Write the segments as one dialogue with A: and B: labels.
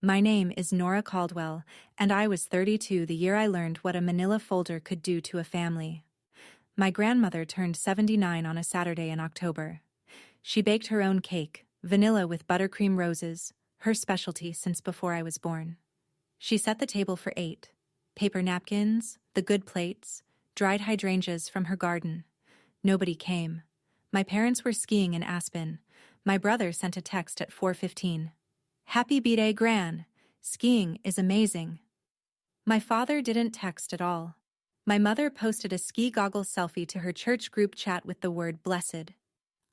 A: My name is Nora Caldwell, and I was 32 the year I learned what a manila folder could do to a family. My grandmother turned 79 on a Saturday in October. She baked her own cake, vanilla with buttercream roses, her specialty since before I was born. She set the table for 8. Paper napkins, the good plates, dried hydrangeas from her garden. Nobody came. My parents were skiing in Aspen. My brother sent a text at 4:15. Happy B-Day, Gran. Skiing is amazing. My father didn't text at all. My mother posted a ski goggles selfie to her church group chat with the word blessed.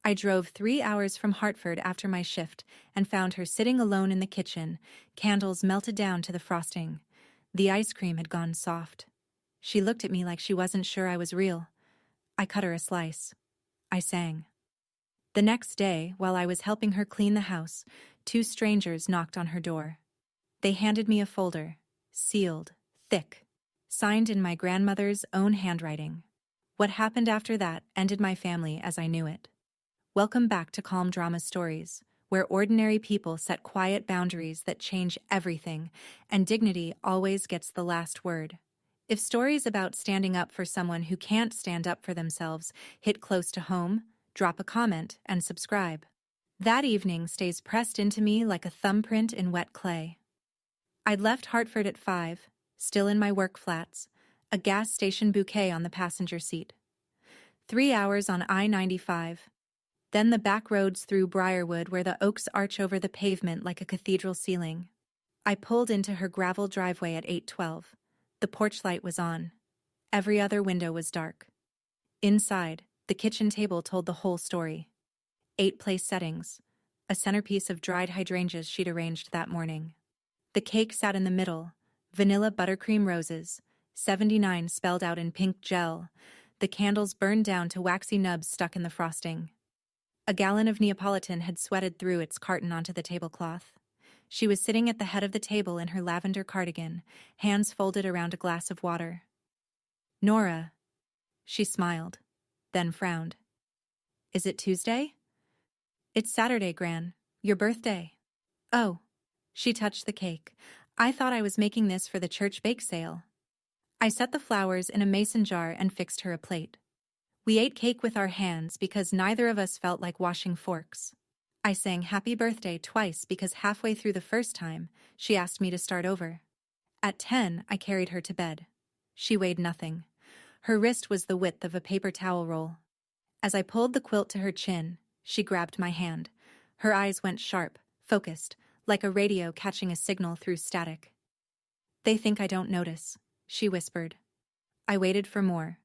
A: I drove 3 hours from Hartford after my shift and found her sitting alone in the kitchen, candles melted down to the frosting. The ice cream had gone soft. She looked at me like she wasn't sure I was real. I cut her a slice. I sang. The next day, while I was helping her clean the house, 2 strangers knocked on her door. They handed me a folder, sealed, thick, signed in my grandmother's own handwriting. What happened after that ended my family as I knew it. Welcome back to Calm Drama Stories, where ordinary people set quiet boundaries that change everything, and dignity always gets the last word. If stories about standing up for someone who can't stand up for themselves hit close to home, drop a comment and subscribe. That evening stays pressed into me like a thumbprint in wet clay. I'd left Hartford at 5, still in my work flats, a gas station bouquet on the passenger seat. 3 hours on I-95. Then the back roads through Briarwood where the oaks arch over the pavement like a cathedral ceiling. I pulled into her gravel driveway at 8:12. The porch light was on. Every other window was dark. Inside, the kitchen table told the whole story. 8 place settings, a centerpiece of dried hydrangeas she'd arranged that morning. The cake sat in the middle, vanilla buttercream roses, 79 spelled out in pink gel. The candles burned down to waxy nubs stuck in the frosting. A gallon of Neapolitan had sweated through its carton onto the tablecloth. She was sitting at the head of the table in her lavender cardigan, hands folded around a glass of water. Nora. She smiled, then frowned. Is it Tuesday? It's Saturday, Gran. Your birthday. Oh. She touched the cake. I thought I was making this for the church bake sale. I set the flowers in a mason jar and fixed her a plate. We ate cake with our hands because neither of us felt like washing forks. I sang happy birthday twice because halfway through the first time, she asked me to start over. At 10, I carried her to bed. She weighed nothing. Her wrist was the width of a paper towel roll. As I pulled the quilt to her chin, she grabbed my hand. Her eyes went sharp, focused, like a radio catching a signal through static. They think I don't notice, she whispered. I waited for more.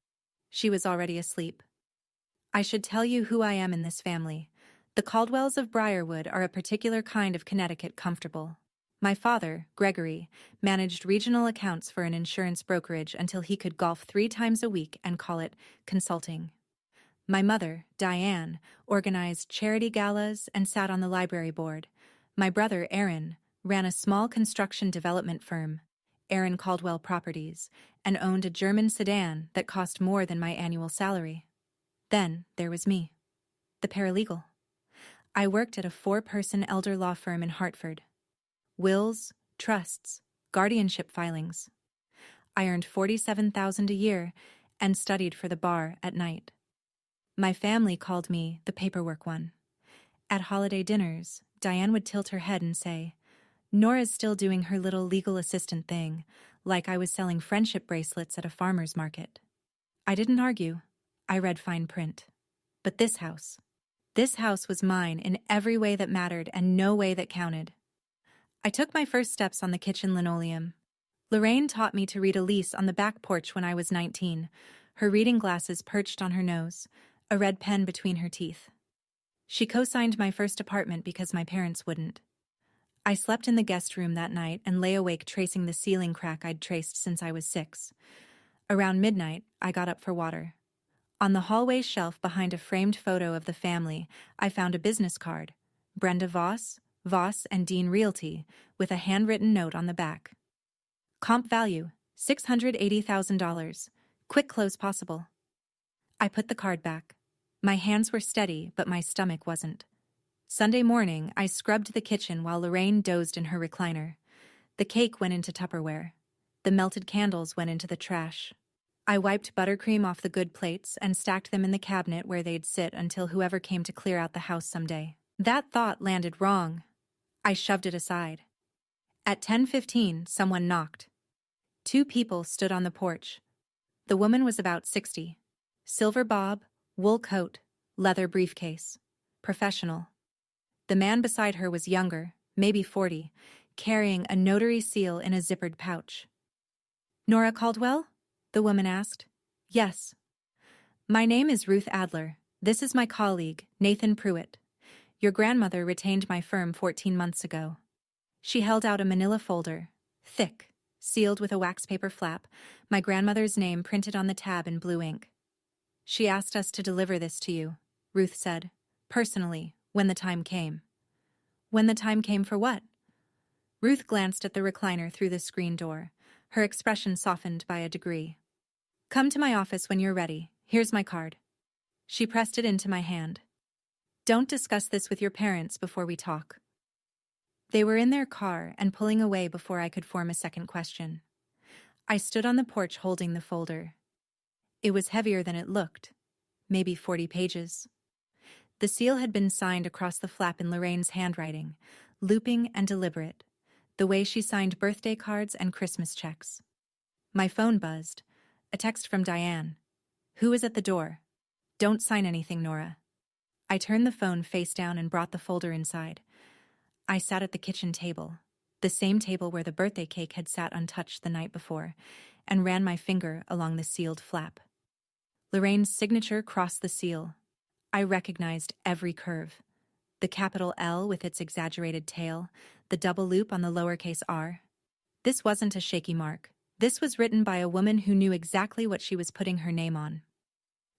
A: She was already asleep. I should tell you who I am in this family. The Caldwells of Briarwood are a particular kind of Connecticut comfortable. My father, Gregory, managed regional accounts for an insurance brokerage until he could golf 3 times a week and call it consulting. My mother, Diane, organized charity galas and sat on the library board. My brother, Aaron, ran a small construction development firm, Aaron Caldwell Properties, and owned a German sedan that cost more than my annual salary. Then there was me, the paralegal. I worked at a 4-person elder law firm in Hartford. Wills, trusts, guardianship filings. I earned $47,000 a year and studied for the bar at night. My family called me the paperwork one. At holiday dinners, Diane would tilt her head and say, Nora's still doing her little legal assistant thing, like I was selling friendship bracelets at a farmer's market. I didn't argue. I read fine print. But this house was mine in every way that mattered and no way that counted. I took my first steps on the kitchen linoleum. Lorraine taught me to read Elise on the back porch when I was 19, her reading glasses perched on her nose, a red pen between her teeth. She co-signed my first apartment because my parents wouldn't. I slept in the guest room that night and lay awake tracing the ceiling crack I'd traced since I was 6. Around midnight, I got up for water. On the hallway shelf behind a framed photo of the family, I found a business card, Brenda Voss, Voss and Dean Realty, with a handwritten note on the back. Comp value, $680,000. Quick close possible. I put the card back. My hands were steady, but my stomach wasn't. Sunday morning, I scrubbed the kitchen while Lorraine dozed in her recliner. The cake went into Tupperware. The melted candles went into the trash. I wiped buttercream off the good plates and stacked them in the cabinet where they'd sit until whoever came to clear out the house someday. That thought landed wrong. I shoved it aside. At 10:15, someone knocked. 2 people stood on the porch. The woman was about 60. Silver bob, wool coat, leather briefcase. Professional. The man beside her was younger, maybe 40, carrying a notary seal in a zippered pouch. "Nora Caldwell?" the woman asked. "Yes." "My name is Ruth Adler. This is my colleague, Nathan Pruitt. Your grandmother retained my firm 14 months ago." She held out a manila folder, thick, sealed with a wax paper flap, my grandmother's name printed on the tab in blue ink. "She asked us to deliver this to you," Ruth said, personally, when the time came. When the time came for what? Ruth glanced at the recliner through the screen door, her expression softened by a degree. "Come to my office when you're ready. Here's my card." She pressed it into my hand. "Don't discuss this with your parents before we talk." They were in their car and pulling away before I could form a second question. I stood on the porch holding the folder. It was heavier than it looked, maybe 40 pages. The seal had been signed across the flap in Lorraine's handwriting, looping and deliberate, the way she signed birthday cards and Christmas checks. My phone buzzed. A text from Diane. "Who is at the door? Don't sign anything, Nora." I turned the phone face down and brought the folder inside. I sat at the kitchen table, the same table where the birthday cake had sat untouched the night before, and ran my finger along the sealed flap. Lorraine's signature crossed the seal. I recognized every curve. The capital L with its exaggerated tail, the double loop on the lowercase r. This wasn't a shaky mark. This was written by a woman who knew exactly what she was putting her name on.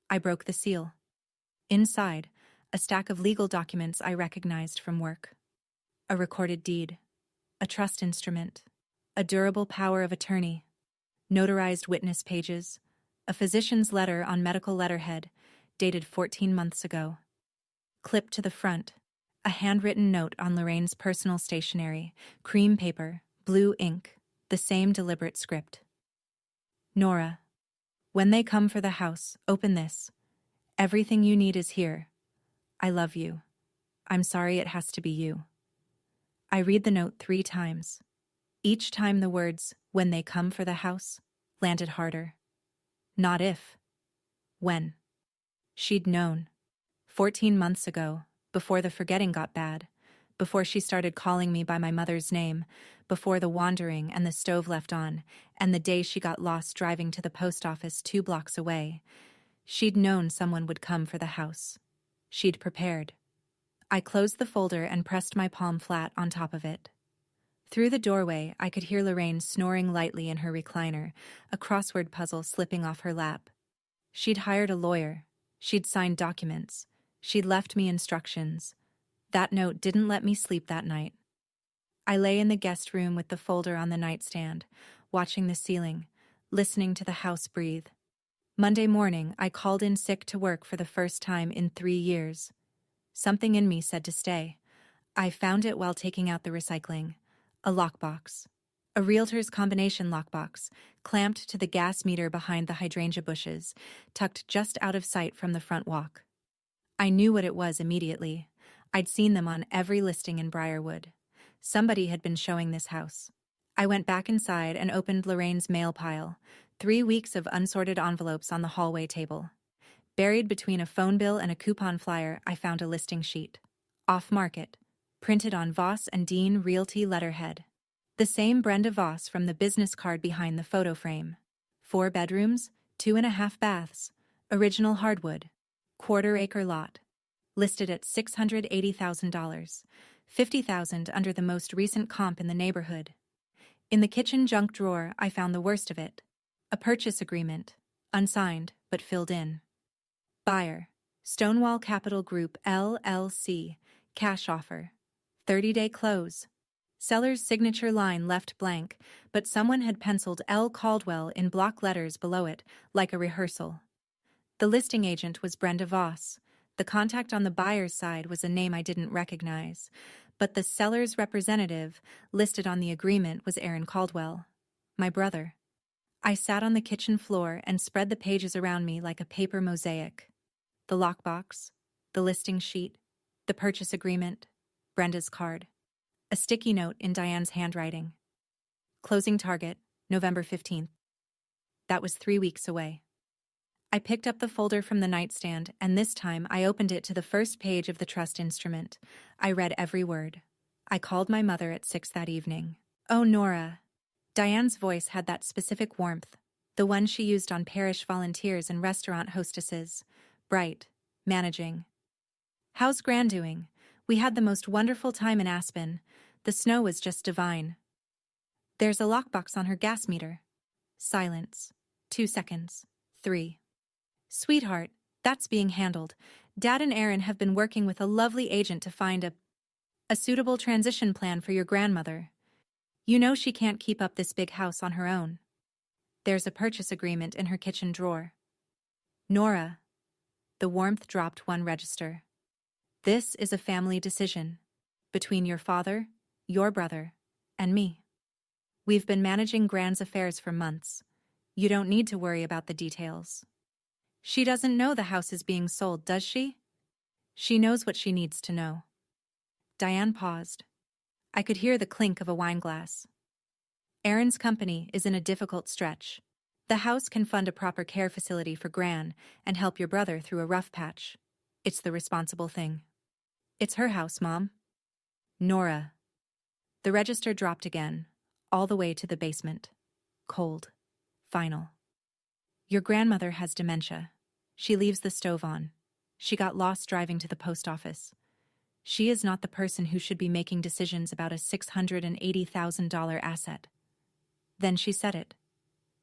A: I broke the seal. Inside, a stack of legal documents I recognized from work. A recorded deed, a trust instrument, a durable power of attorney, notarized witness pages, a physician's letter on medical letterhead, dated 14 months ago. Clipped to the front, a handwritten note on Lorraine's personal stationery, cream paper, blue ink, the same deliberate script. "Nora, when they come for the house, open this. Everything you need is here. I love you. I'm sorry it has to be you." I read the note 3 times. Each time the words, "when they come for the house," landed harder. Not if. When. She'd known. 14 months ago, before the forgetting got bad, before she started calling me by my mother's name, before the wandering and the stove left on, and the day she got lost driving to the post office 2 blocks away. She'd known someone would come for the house. She'd prepared. I closed the folder and pressed my palm flat on top of it. Through the doorway, I could hear Lorraine snoring lightly in her recliner, a crossword puzzle slipping off her lap. She'd hired a lawyer. She'd signed documents. She'd left me instructions. That note didn't let me sleep that night. I lay in the guest room with the folder on the nightstand, watching the ceiling, listening to the house breathe. Monday morning, I called in sick to work for the first time in 3 years. Something in me said to stay. I found it while taking out the recycling. A lockbox. A realtor's combination lockbox, clamped to the gas meter behind the hydrangea bushes, tucked just out of sight from the front walk. I knew what it was immediately. I'd seen them on every listing in Briarwood. Somebody had been showing this house. I went back inside and opened Lorraine's mail pile, 3 weeks of unsorted envelopes on the hallway table. Buried between a phone bill and a coupon flyer, I found a listing sheet. Off-market, printed on Voss and Dean Realty letterhead. The same Brenda Voss from the business card behind the photo frame. 4 bedrooms, 2.5 baths, original hardwood, quarter-acre lot. Listed at $680,000, $50,000 under the most recent comp in the neighborhood. In the kitchen junk drawer, I found the worst of it. A purchase agreement, unsigned, but filled in. Buyer, Stonewall Capital Group, LLC, cash offer. 30-day close. Seller's signature line left blank, but someone had penciled L. Caldwell in block letters below it, like a rehearsal. The listing agent was Brenda Voss. The contact on the buyer's side was a name I didn't recognize, But the seller's representative, listed on the agreement, was Aaron Caldwell, my brother. I sat on the kitchen floor and spread the pages around me like a paper mosaic. The lockbox, the listing sheet, the purchase agreement, Brenda's card. A sticky note in Diane's handwriting. Closing target, November 15th. That was 3 weeks away. I picked up the folder from the nightstand, and this time I opened it to the first page of the trust instrument. I read every word. I called my mother at 6 that evening. "Oh, Nora." Diane's voice had that specific warmth, the one she used on parish volunteers and restaurant hostesses. Bright, managing. "How's Gran doing? We had the most wonderful time in Aspen. The snow was just divine." "There's a lockbox on her gas meter." Silence. 2 seconds. 3. "Sweetheart, that's being handled. Dad and Aaron have been working with a lovely agent to find a suitable transition plan for your grandmother. You know she can't keep up this big house on her own. There's a purchase agreement in her kitchen drawer." "Nora." The warmth dropped 1 register. "This is a family decision. Between your father, your brother, and me. We've been managing Gran's affairs for months. You don't need to worry about the details. She doesn't know the house is being sold, does she? She knows what she needs to know." Diane paused. I could hear the clink of a wine glass. "Aaron's company is in a difficult stretch. The house can fund a proper care facility for Gran and help your brother through a rough patch. It's the responsible thing." "It's her house, Mom." "Nora." The register dropped again, all the way to the basement. Cold. Final. "Your grandmother has dementia. She leaves the stove on. She got lost driving to the post office. She is not the person who should be making decisions about a $680,000 asset." Then she said it.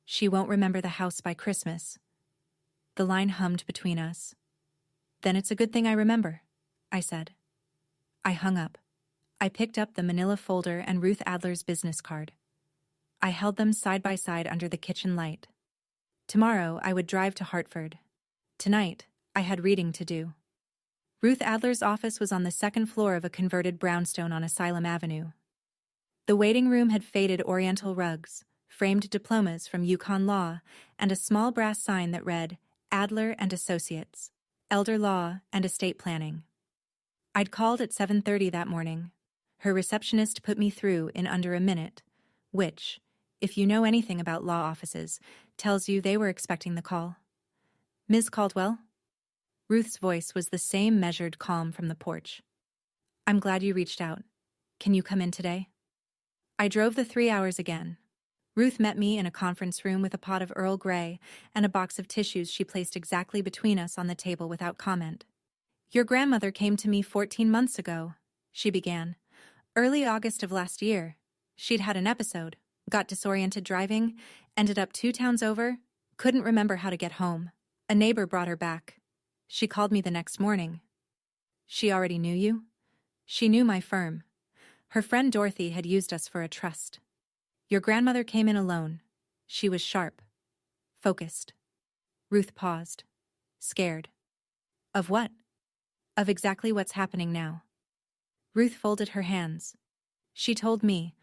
A: "She won't remember the house by Christmas." The line hummed between us. "Then it's a good thing I remember," I said. I hung up. I picked up the manila folder and Ruth Adler's business card. I held them side by side under the kitchen light. Tomorrow I would drive to Hartford. Tonight, I had reading to do. Ruth Adler's office was on the 2nd floor of a converted brownstone on Asylum Avenue. The waiting room had faded oriental rugs, framed diplomas from Yukon Law, and a small brass sign that read, "Adler and Associates, Elder Law and Estate Planning." I'd called at 7:30 that morning. Her receptionist put me through in under a minute, which, if you know anything about law offices, tells you they were expecting the call. "Ms. Caldwell?" Ruth's voice was the same measured calm from the porch. "I'm glad you reached out. Can you come in today?" I drove the 3 hours again. Ruth met me in a conference room with a pot of Earl Grey and a box of tissues she placed exactly between us on the table without comment. "Your grandmother came to me 14 months ago," she began. "Early August of last year. She'd had an episode, got disoriented driving, ended up 2 towns over, couldn't remember how to get home. A neighbor brought her back. She called me the next morning." "She already knew you?" "She knew my firm. Her friend Dorothy had used us for a trust. Your grandmother came in alone. She was sharp. Focused." Ruth paused. Scared. "Of what?" "Of exactly what's happening now." Ruth folded her hands. She told me,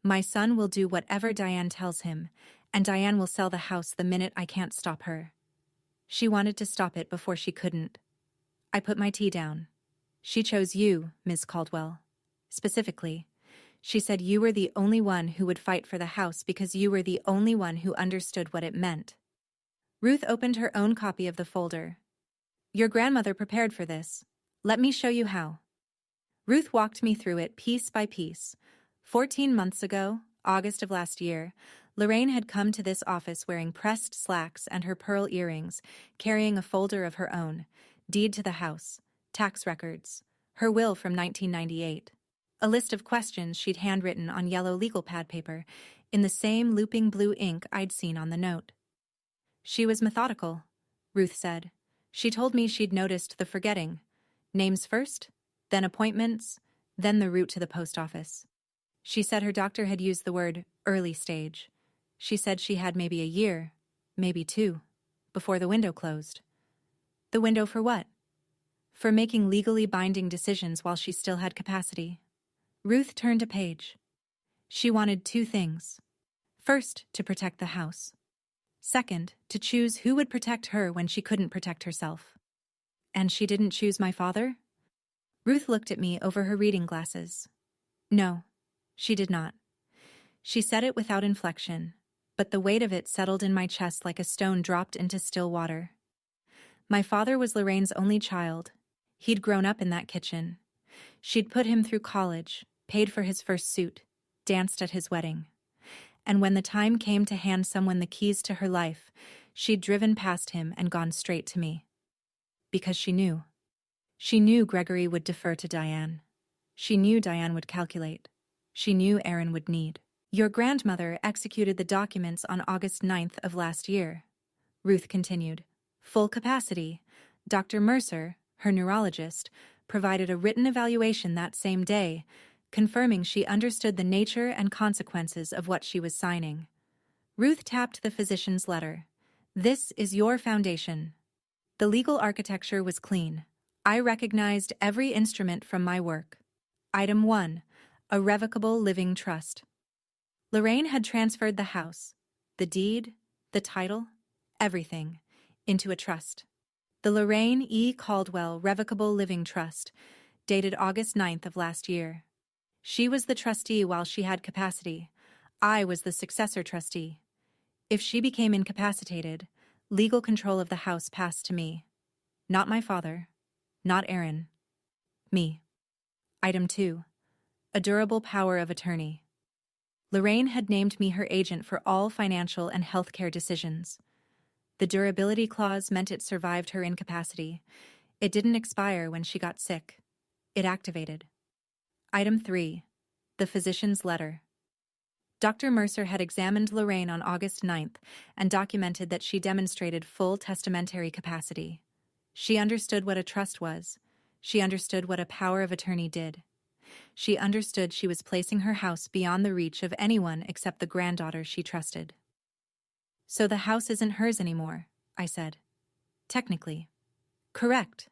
A: "My son will do whatever Diane tells him, and Diane will sell the house the minute I can't stop her." She wanted to stop it before she couldn't. I put my tea down. "She chose you, Ms. Caldwell. Specifically, she said you were the only one who would fight for the house because you were the only one who understood what it meant." Ruth opened her own copy of the folder. "Your grandmother prepared for this. Let me show you how." Ruth walked me through it piece by piece. 14 months ago, August of last year, Lorraine had come to this office wearing pressed slacks and her pearl earrings, carrying a folder of her own, deed to the house, tax records, her will from 1998, a list of questions she'd handwritten on yellow legal pad paper in the same looping blue ink I'd seen on the note. She was methodical, Ruth said. She told me she'd noticed the forgetting. Names first, then appointments, then the route to the post office. She said her doctor had used the word early stage. She said she had maybe a year, maybe 2, before the window closed. The window for what? For making legally binding decisions while she still had capacity. Ruth turned a page. She wanted two things. First, to protect the house. Second, to choose who would protect her when she couldn't protect herself. And she didn't choose my father? Ruth looked at me over her reading glasses. No, she did not. She said it without inflection, but the weight of it settled in my chest like a stone dropped into still water. My father was Lorraine's only child. He'd grown up in that kitchen. She'd put him through college, paid for his first suit, danced at his wedding. And when the time came to hand someone the keys to her life, she'd driven past him and gone straight to me. Because she knew. She knew Gregory would defer to Diane. She knew Diane would calculate. She knew Aaron would need. Your grandmother executed the documents on August 9th of last year, Ruth continued. Full capacity. Dr. Mercer, her neurologist, provided a written evaluation that same day, confirming she understood the nature and consequences of what she was signing. Ruth tapped the physician's letter. This is your foundation. The legal architecture was clean. I recognized every instrument from my work. Item 1. A revocable living trust. Lorraine had transferred the house, the deed, the title, everything, into a trust. The Lorraine E. Caldwell Revocable Living Trust, dated August 9th of last year. She was the trustee while she had capacity. I was the successor trustee. If she became incapacitated, legal control of the house passed to me. Not my father. Not Aaron. Me. Item 2. A durable power of attorney. Lorraine had named me her agent for all financial and healthcare decisions. The durability clause meant it survived her incapacity. It didn't expire when she got sick. It activated. Item 3. The physician's letter. Dr. Mercer had examined Lorraine on August 9th and documented that she demonstrated full testamentary capacity. She understood what a trust was. She understood what a power of attorney did. She understood she was placing her house beyond the reach of anyone except the granddaughter she trusted. So the house isn't hers anymore, I said. Technically. Correct.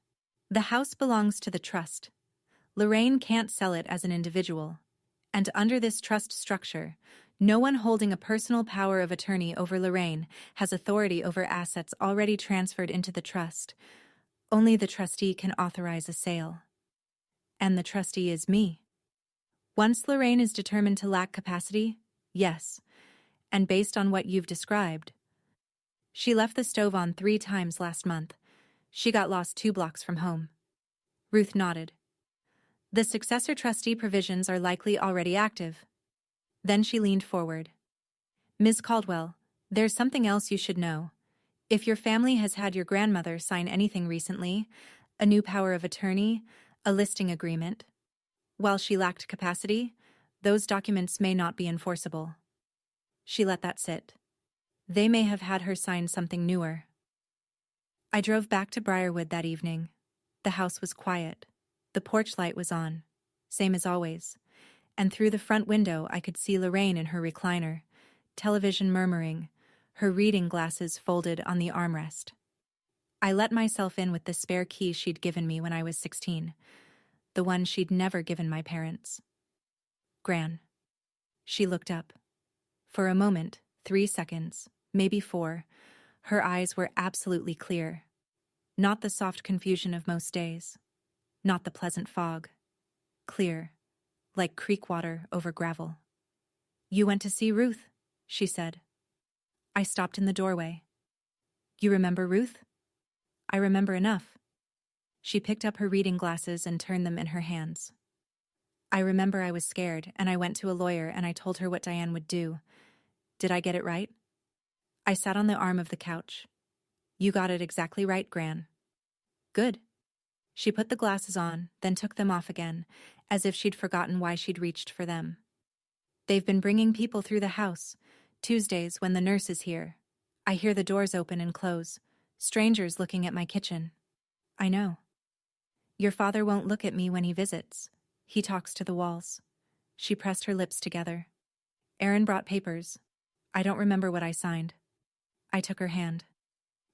A: The house belongs to the trust. Lorraine can't sell it as an individual. And under this trust structure, no one holding a personal power of attorney over Lorraine has authority over assets already transferred into the trust. Only the trustee can authorize a sale. And the trustee is me. Once Lorraine is determined to lack capacity, yes, and based on what you've described. She left the stove on 3 times last month. She got lost 2 blocks from home. Ruth nodded. The successor trustee provisions are likely already active. Then she leaned forward. Ms. Caldwell, there's something else you should know. If your family has had your grandmother sign anything recently, a new power of attorney, a listing agreement, while she lacked capacity, those documents may not be enforceable. She let that sit. They may have had her sign something newer. I drove back to Briarwood that evening. The house was quiet. The porch light was on, same as always, and through the front window I could see Lorraine in her recliner, television murmuring, her reading glasses folded on the armrest. I let myself in with the spare key she'd given me when I was 16, the one she'd never given my parents. Gran. She looked up. For a moment, 3 seconds, maybe 4, her eyes were absolutely clear. Not the soft confusion of most days. Not the pleasant fog. Clear, like creek water over gravel. You went to see Ruth, she said. I stopped in the doorway. You remember Ruth? I remember enough. She picked up her reading glasses and turned them in her hands. I remember I was scared, and I went to a lawyer and I told her what Diane would do. Did I get it right? I sat on the arm of the couch. You got it exactly right, Gran. Good. She put the glasses on, then took them off again, as if she'd forgotten why she'd reached for them. They've been bringing people through the house. Tuesdays, when the nurse is here. I hear the doors open and close. Strangers looking at my kitchen. I know. Your father won't look at me when he visits. He talks to the walls. She pressed her lips together. Aaron brought papers. I don't remember what I signed. I took her hand.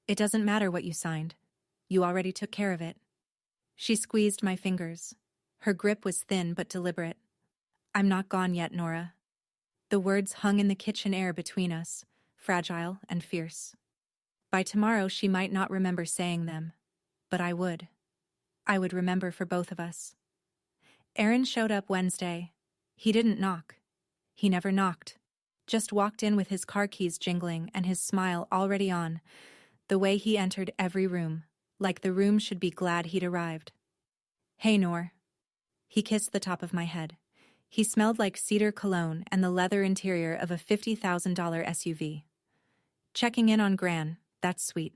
A: It doesn't matter what you signed. You already took care of it. She squeezed my fingers. Her grip was thin but deliberate. I'm not gone yet, Nora. The words hung in the kitchen air between us, fragile and fierce. By tomorrow she might not remember saying them, but I would. I would remember for both of us. Aaron showed up Wednesday. He didn't knock. He never knocked. Just walked in with his car keys jingling and his smile already on, the way he entered every room, like the room should be glad he'd arrived. Hey, Nor. He kissed the top of my head. He smelled like cedar cologne and the leather interior of a $50,000 SUV. Checking in on Gran, that's sweet.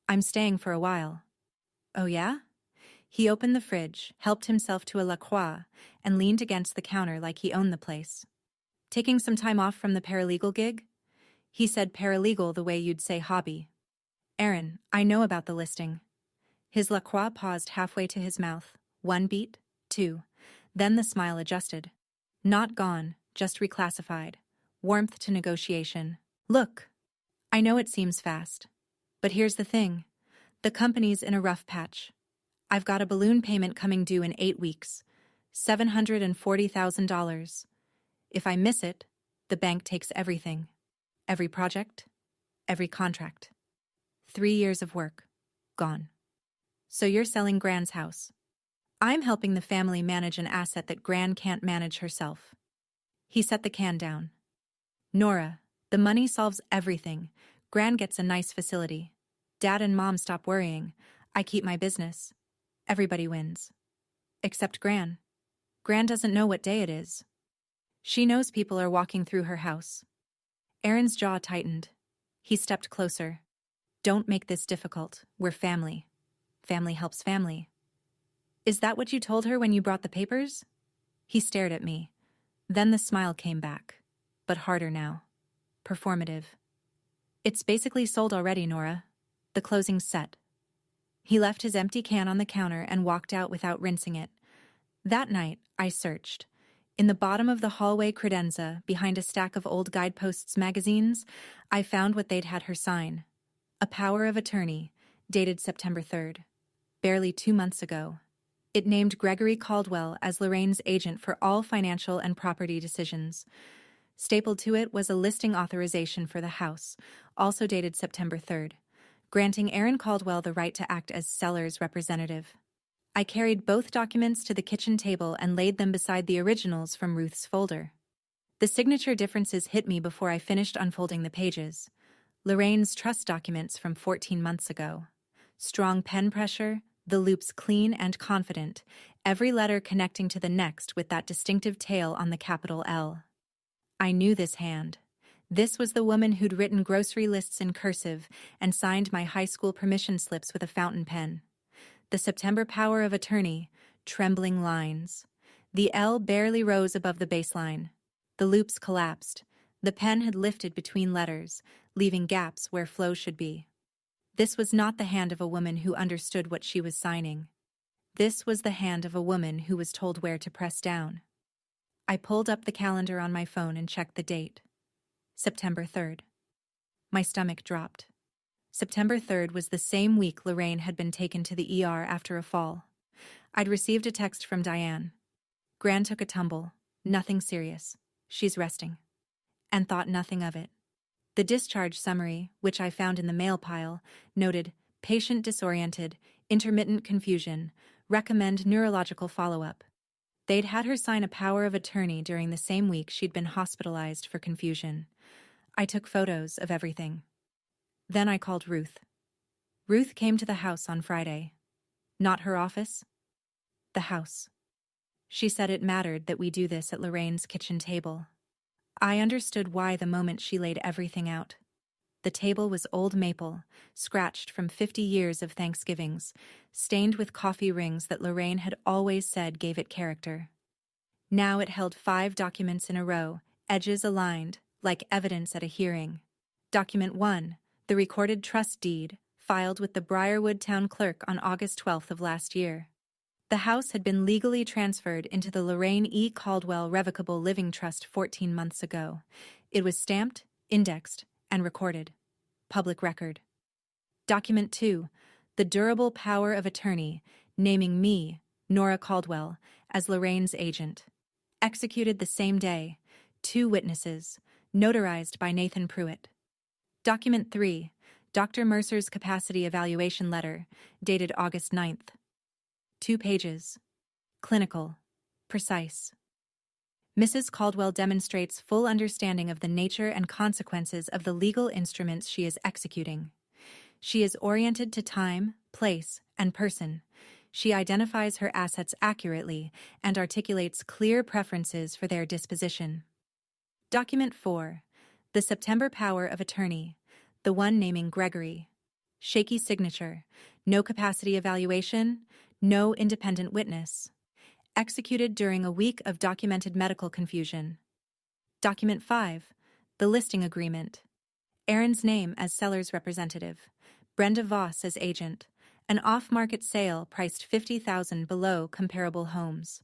A: I'm staying for a while. Oh yeah? He opened the fridge, helped himself to a La Croix, and leaned against the counter like he owned the place. Taking some time off from the paralegal gig? He said paralegal the way you'd say hobby. Aaron, I know about the listing. His La Croix paused halfway to his mouth. 1 beat, 2. Then the smile adjusted. Not gone, just reclassified. Warmth to negotiation. Look. I know it seems fast. But here's the thing. The company's in a rough patch. I've got a balloon payment coming due in 8 weeks. $740,000. If I miss it, the bank takes everything. Every project, every contract. 3 years of work. Gone. So you're selling Gran's house. I'm helping the family manage an asset that Gran can't manage herself. He set the can down. Nora, the money solves everything. Gran gets a nice facility. Dad and Mom stop worrying. I keep my business. Everybody wins. Except Gran. Gran doesn't know what day it is. She knows people are walking through her house. Aaron's jaw tightened. He stepped closer. Don't make this difficult. We're family. Family helps family. Is that what you told her when you brought the papers? He stared at me. Then the smile came back. But harder now. Performative. It's basically sold already, Nora. The closing's set. He left his empty can on the counter and walked out without rinsing it. That night, I searched. In the bottom of the hallway credenza, behind a stack of old Guideposts magazines, I found what they'd had her sign. A power of attorney, dated September 3rd. Barely 2 months ago. It named Gregory Caldwell as Lorraine's agent for all financial and property decisions. Stapled to it was a listing authorization for the house, also dated September 3rd, granting Aaron Caldwell the right to act as seller's representative. I carried both documents to the kitchen table and laid them beside the originals from Ruth's folder. The signature differences hit me before I finished unfolding the pages. Lorraine's trust documents from 14 months ago. Strong pen pressure, the loops clean and confident, every letter connecting to the next with that distinctive tail on the capital L. I knew this hand. This was the woman who'd written grocery lists in cursive and signed my high school permission slips with a fountain pen. The September power of attorney, trembling lines. The L barely rose above the baseline. The loops collapsed. The pen had lifted between letters, leaving gaps where flow should be. This was not the hand of a woman who understood what she was signing. This was the hand of a woman who was told where to press down. I pulled up the calendar on my phone and checked the date. September 3rd. My stomach dropped. September 3rd was the same week Lorraine had been taken to the ER after a fall. I'd received a text from Diane. Gran took a tumble. Nothing serious. She's resting. And thought nothing of it. The discharge summary, which I found in the mail pile, noted, patient disoriented, intermittent confusion, recommend neurological follow-up. They'd had her sign a power of attorney during the same week she'd been hospitalized for confusion. I took photos of everything. Then I called Ruth. Ruth came to the house on Friday. Not her office. The house. She said it mattered that we do this at Lorraine's kitchen table. I understood why the moment she laid everything out. The table was old maple, scratched from 50 years of Thanksgivings, stained with coffee rings that Lorraine had always said gave it character. Now it held 5 documents in a row, edges aligned, like evidence at a hearing. Document 1, the recorded trust deed, filed with the Briarwood Town Clerk on August 12th of last year. The house had been legally transferred into the Lorraine E. Caldwell Revocable Living Trust 14 months ago. It was stamped, indexed, and recorded. Public record. Document 2, the durable power of attorney, naming me, Nora Caldwell, as Lorraine's agent. Executed the same day. 2 witnesses. Notarized by Nathan Pruitt. Document 3. Dr. Mercer's capacity evaluation letter, dated August 9th. 2 pages. Clinical. Precise. Mrs. Caldwell demonstrates full understanding of the nature and consequences of the legal instruments she is executing. She is oriented to time, place, and person. She identifies her assets accurately and articulates clear preferences for their disposition. Document 4. The September power of attorney, the one naming Gregory. Shaky signature, no capacity evaluation, no independent witness. Executed during a week of documented medical confusion. Document 5. The listing agreement. Aaron's name as seller's representative. Brenda Voss as agent. An off-market sale priced $50,000 below comparable homes.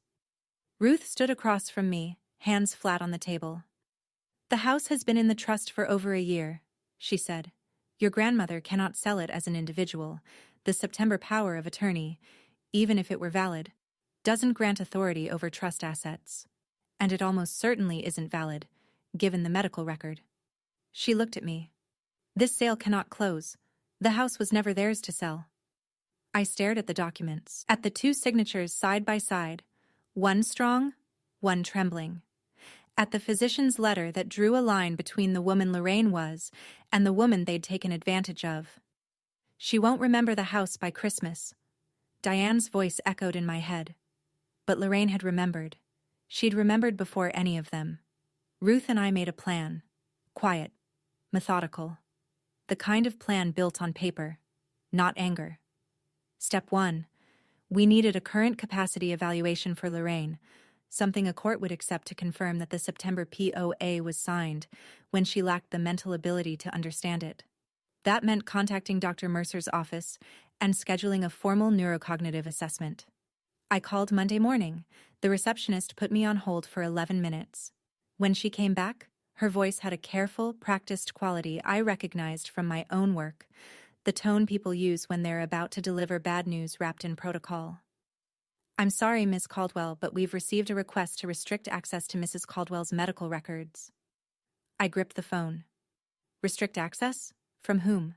A: Ruth stood across from me, hands flat on the table. "The house has been in the trust for over a year," she said. "Your grandmother cannot sell it as an individual. The September power of attorney, even if it were valid, doesn't grant authority over trust assets. And it almost certainly isn't valid, given the medical record." She looked at me. "This sale cannot close. The house was never theirs to sell." I stared at the documents, at the 2 signatures side by side, one strong, one trembling. At the physician's letter that drew a line between the woman Lorraine was and the woman they'd taken advantage of. "She won't remember the house by Christmas." Diane's voice echoed in my head. But Lorraine had remembered. She'd remembered before any of them. Ruth and I made a plan. Quiet. Methodical. The kind of plan built on paper. Not anger. Step 1. We needed a current capacity evaluation for Lorraine, something a court would accept to confirm that the September POA was signed when she lacked the mental ability to understand it. That meant contacting Dr. Mercer's office and scheduling a formal neurocognitive assessment. I called Monday morning. The receptionist put me on hold for 11 minutes. When she came back, her voice had a careful, practiced quality I recognized from my own work, the tone people use when they're about to deliver bad news wrapped in protocol. "I'm sorry, Ms. Caldwell, but we've received a request to restrict access to Mrs. Caldwell's medical records." I gripped the phone. "Restrict access? From whom?"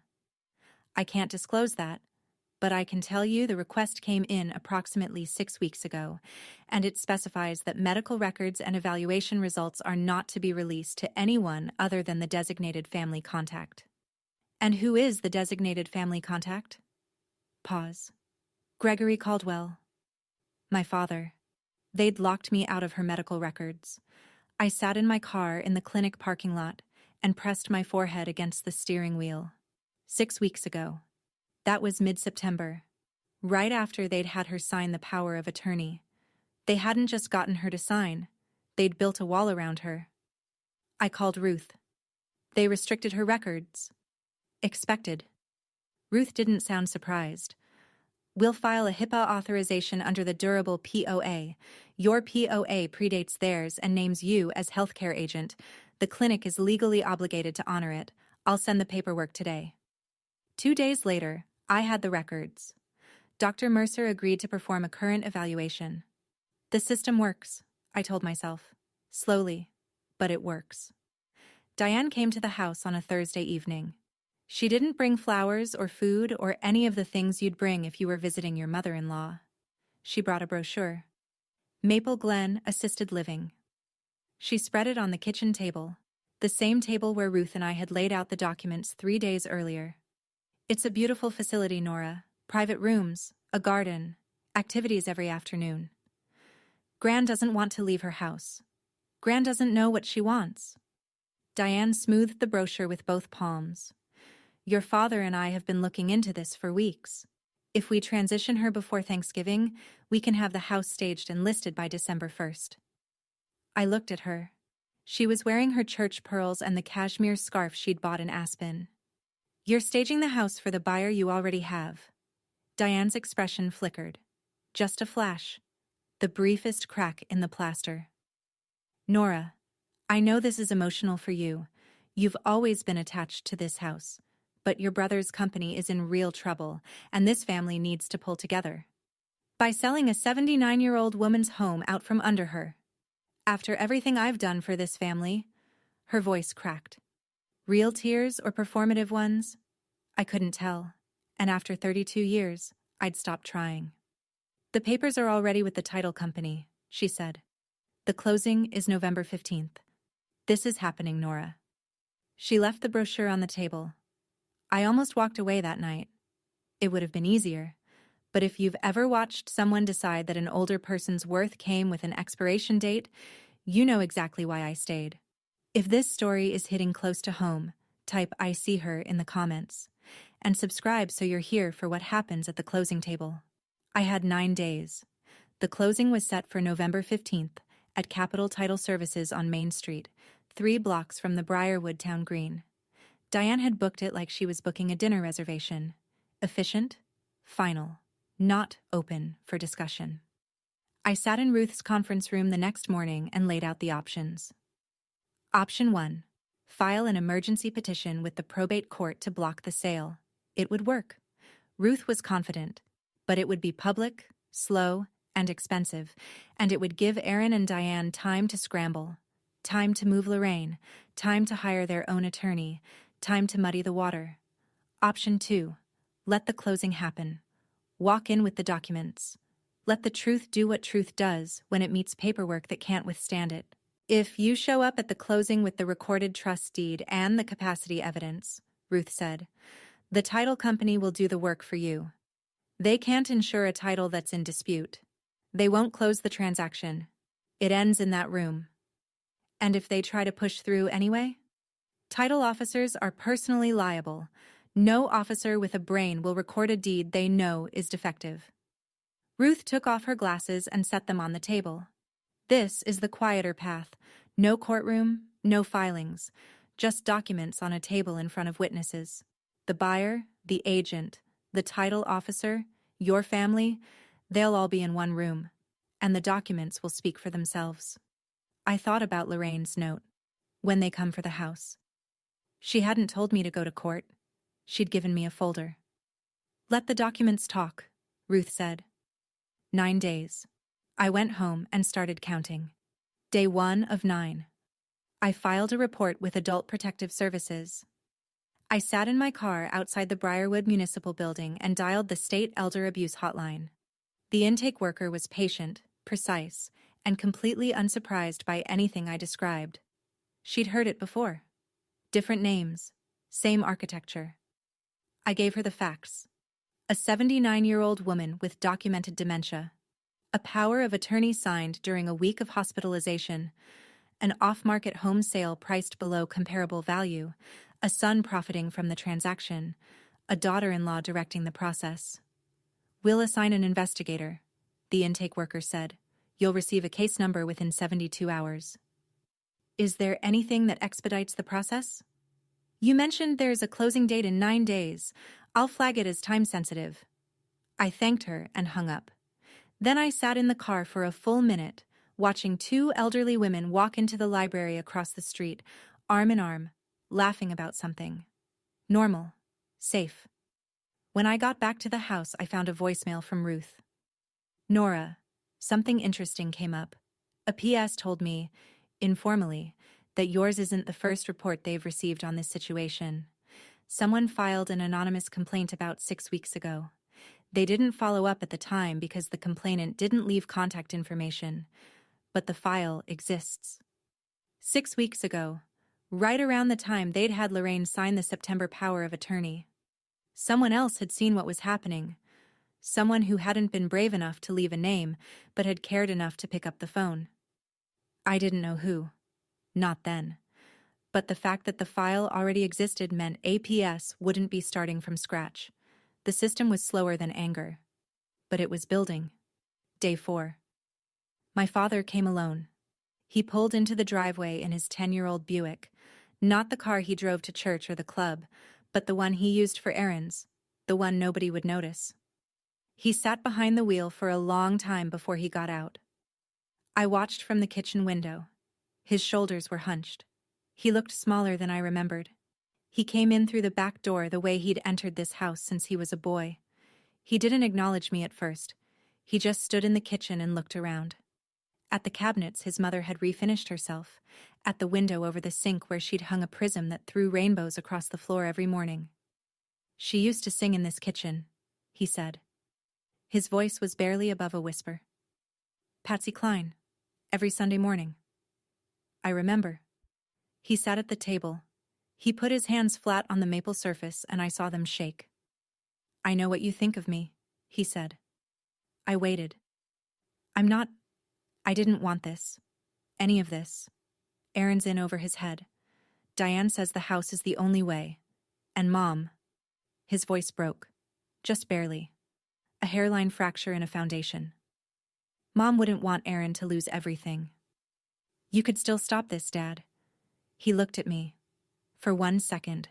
A: "I can't disclose that, but I can tell you the request came in approximately 6 weeks ago, and it specifies that medical records and evaluation results are not to be released to anyone other than the designated family contact." "And who is the designated family contact?" Pause. "Gregory Caldwell." "My father." They'd locked me out of her medical records. I sat in my car in the clinic parking lot and pressed my forehead against the steering wheel. 6 weeks ago. That was mid-September, right after they'd had her sign the power of attorney. They hadn't just gotten her to sign, they'd built a wall around her. I called Ruth. "They restricted her records." "Expected." Ruth didn't sound surprised. "We'll file a HIPAA authorization under the durable POA. Your POA predates theirs and names you as healthcare agent. The clinic is legally obligated to honor it. I'll send the paperwork today." 2 days later, I had the records. Dr. Mercer agreed to perform a current evaluation. The system works, I told myself. Slowly, but it works. Diane came to the house on a Thursday evening. She didn't bring flowers or food or any of the things you'd bring if you were visiting your mother-in-law. She brought a brochure. Maple Glen Assisted Living. She spread it on the kitchen table, the same table where Ruth and I had laid out the documents 3 days earlier. "It's a beautiful facility, Nora. Private rooms, a garden, activities every afternoon. Gran doesn't want to leave her house. Gran doesn't know what she wants." Diane smoothed the brochure with both palms. "Your father and I have been looking into this for weeks. If we transition her before Thanksgiving, we can have the house staged and listed by December 1st. I looked at her. She was wearing her church pearls and the cashmere scarf she'd bought in Aspen. "You're staging the house for the buyer you already have." Diane's expression flickered. Just a flash. The briefest crack in the plaster. "Nora, I know this is emotional for you. You've always been attached to this house. But your brother's company is in real trouble, and this family needs to pull together. By selling a 79-year-old woman's home out from under her." After everything I've done for this family, her voice cracked. Real tears or performative ones? I couldn't tell, and after 32 years, I'd stopped trying. The papers are already with the title company, she said. The closing is November 15th. This is happening, Nora. She left the brochure on the table. I almost walked away that night. It would have been easier, but if you've ever watched someone decide that an older person's worth came with an expiration date, you know exactly why I stayed. If this story is hitting close to home, type "I see her" in the comments, and subscribe so you're here for what happens at the closing table. I had 9 days. The closing was set for November 15th at Capital Title Services on Main Street, 3 blocks from the Briarwood Town Green. Diane had booked it like she was booking a dinner reservation. Efficient, final, not open for discussion. I sat in Ruth's conference room the next morning and laid out the options. Option 1. File an emergency petition with the probate court to block the sale. It would work. Ruth was confident, but it would be public, slow, and expensive, and it would give Aaron and Diane time to scramble, time to move Lorraine, time to hire their own attorney, time to muddy the water. Option 2. Let the closing happen. Walk in with the documents. Let the truth do what truth does when it meets paperwork that can't withstand it. If you show up at the closing with the recorded trust deed and the capacity evidence, Ruth said, the title company will do the work for you. They can't insure a title that's in dispute. They won't close the transaction. It ends in that room. And if they try to push through anyway? Title officers are personally liable. No officer with a brain will record a deed they know is defective. Ruth took off her glasses and set them on the table. This is the quieter path. No courtroom, no filings, just documents on a table in front of witnesses. The buyer, the agent, the title officer, your family, they'll all be in one room, and the documents will speak for themselves. I thought about Lorraine's note. When they come for the house. She hadn't told me to go to court. She'd given me a folder. Let the documents talk, Ruth said. 9 days. I went home and started counting. Day 1 of 9. I filed a report with Adult Protective Services. I sat in my car outside the Briarwood Municipal Building and dialed the state elder abuse hotline. The intake worker was patient, precise, and completely unsurprised by anything I described. She'd heard it before. Different names, same architecture. I gave her the facts. A 79-year-old woman with documented dementia. A power of attorney signed during a week of hospitalization, an off-market home sale priced below comparable value, a son profiting from the transaction, a daughter-in-law directing the process. We'll assign an investigator, the intake worker said. You'll receive a case number within 72 hours. Is there anything that expedites the process? You mentioned there's a closing date in 9 days. I'll flag it as time-sensitive. I thanked her and hung up. Then I sat in the car for a full minute, watching 2 elderly women walk into the library across the street, arm in arm, laughing about something. Normal. Safe. When I got back to the house, I found a voicemail from Ruth. Nora, something interesting came up. A PS told me, informally, that yours isn't the first report they've received on this situation. Someone filed an anonymous complaint about 6 weeks ago. They didn't follow up at the time because the complainant didn't leave contact information, but the file exists. 6 weeks ago, right around the time they'd had Lorraine sign the September power of attorney. Someone else had seen what was happening. Someone who hadn't been brave enough to leave a name, but had cared enough to pick up the phone. I didn't know who. Not then. But the fact that the file already existed meant APS wouldn't be starting from scratch. The system was slower than anger. But it was building. Day 4. My father came alone. He pulled into the driveway in his 10-year-old Buick, not the car he drove to church or the club, but the one he used for errands, the one nobody would notice. He sat behind the wheel for a long time before he got out. I watched from the kitchen window. His shoulders were hunched. He looked smaller than I remembered. He came in through the back door the way he'd entered this house since he was a boy. He didn't acknowledge me at first. He just stood in the kitchen and looked around. At the cabinets his mother had refinished herself, at the window over the sink where she'd hung a prism that threw rainbows across the floor every morning. "She used to sing in this kitchen," he said. His voice was barely above a whisper. "Patsy Cline. Every Sunday morning." I remember. He sat at the table. He put his hands flat on the maple surface and I saw them shake. "I know what you think of me," he said. I waited. I didn't want this. Any of this." Aaron's in over his head. "Diane says the house is the only way. And Mom." His voice broke. Just barely. A hairline fracture in a foundation. "Mom wouldn't want Aaron to lose everything." "You could still stop this, Dad." He looked at me. For 1 second.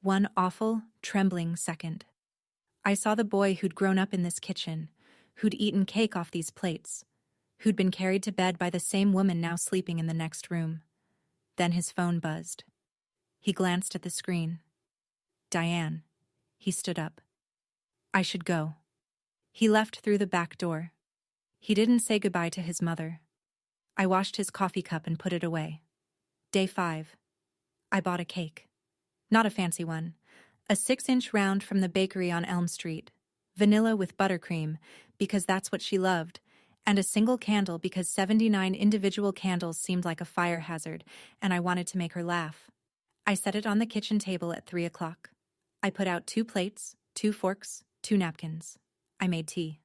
A: One awful, trembling second. I saw the boy who'd grown up in this kitchen, who'd eaten cake off these plates, who'd been carried to bed by the same woman now sleeping in the next room. Then his phone buzzed. He glanced at the screen. "Diane." He stood up. "I should go." He left through the back door. He didn't say goodbye to his mother. I washed his coffee cup and put it away. Day 5. I bought a cake. Not a fancy one. A 6-inch round from the bakery on Elm Street. Vanilla with buttercream, because that's what she loved, and a single candle because 79 individual candles seemed like a fire hazard, and I wanted to make her laugh. I set it on the kitchen table at 3 o'clock. I put out 2 plates, 2 forks, 2 napkins. I made tea.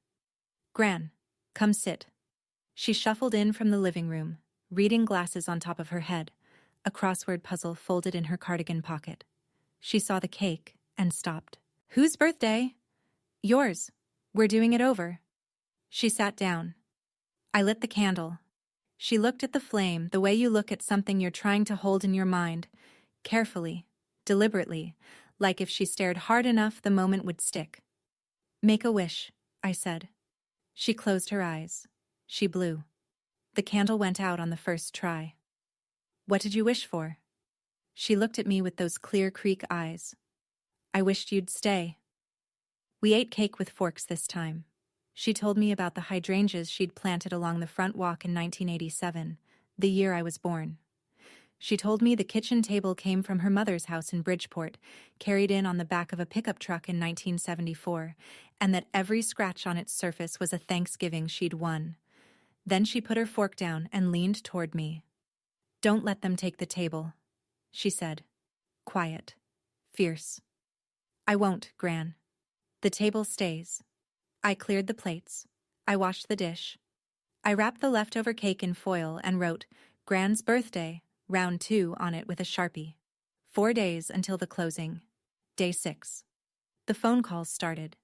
A: "Gran, come sit." She shuffled in from the living room, reading glasses on top of her head, a crossword puzzle folded in her cardigan pocket. She saw the cake and stopped. "Whose birthday?" "Yours. We're doing it over." She sat down. I lit the candle. She looked at the flame the way you look at something you're trying to hold in your mind, carefully, deliberately, like if she stared hard enough the moment would stick. "Make a wish," I said. She closed her eyes. She blew. The candle went out on the first try. "What did you wish for?" She looked at me with those clear creek eyes. "I wished you'd stay." We ate cake with forks this time. She told me about the hydrangeas she'd planted along the front walk in 1987, the year I was born. She told me the kitchen table came from her mother's house in Bridgeport, carried in on the back of a pickup truck in 1974, and that every scratch on its surface was a Thanksgiving she'd won. Then she put her fork down and leaned toward me. "Don't let them take the table," she said. Quiet. Fierce. "I won't, Gran. The table stays." I cleared the plates. I washed the dish. I wrapped the leftover cake in foil and wrote, "Gran's birthday, round 2" on it with a Sharpie. 4 days until the closing. Day 6. The phone calls started.